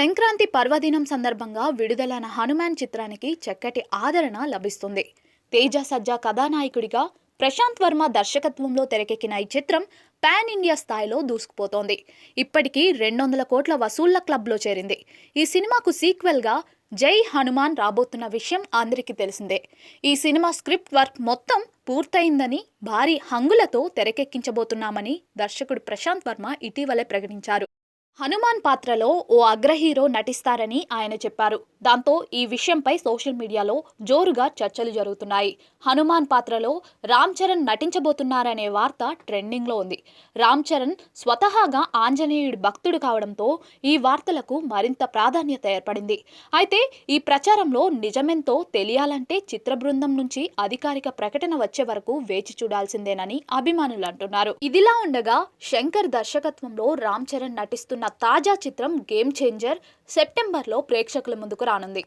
సంక్రాంతి పర్వదినం సందర్భంగా విడుదలైన హనుమాన్ చిత్రానికి చక్కటి ఆదరణ లభిస్తుంది. తేజ సజ్జా కథానాయకుడిగా ప్రశాంత్ వర్మ దర్శకత్వంలో తెరకెక్కిన ఈ చిత్రం పాన్ ఇండియా స్థాయిలో దూసుకుపోతోంది. ఇప్పటికీ 200 కోట్ల వసూళ్ల క్లబ్లో చేరింది. ఈ సినిమాకు సీక్వెల్గా జై హనుమాన్ రాబోతున్న విషయం అందరికీ తెలిసిందే. ఈ సినిమా స్క్రిప్ట్ వర్క్ మొత్తం పూర్తయిందని, భారీ హంగులతో తెరకెక్కించబోతున్నామని దర్శకుడు ప్రశాంత్ వర్మ ఇటీవలే ప్రకటించారు. హనుమాన్ పాత్రలో ఓ అగ్రహీరో నటిస్తారని ఆయన చెప్పారు. దాంతో ఈ విషయంపై సోషల్ మీడియాలో జోరుగా చర్చలు జరుగుతున్నాయి. హనుమాన్ పాత్రలో రామ్ చరణ్ నటించబోతున్నారనే వార్త ట్రెండింగ్లో ఉంది. రామ్ చరణ్ స్వతహాగా ఆంజనేయుడి భక్తుడు కావడంతో ఈ వార్తలకు మరింత ప్రాధాన్యత ఏర్పడింది. అయితే ఈ ప్రచారంలో నిజమెంతో తెలియాలంటే చిత్ర బృందం నుంచి అధికారిక ప్రకటన వచ్చే వరకు వేచి చూడాల్సిందేనని అభిమానులు అంటున్నారు. ఇదిలా ఉండగా శంకర్ దర్శకత్వంలో రామ్ చరణ్ నటిస్తున్న తాజా చిత్రం గేమ్ చేంజర్ సెప్టెంబర్లో ప్రేక్షకుల ముందుకు రానుంది.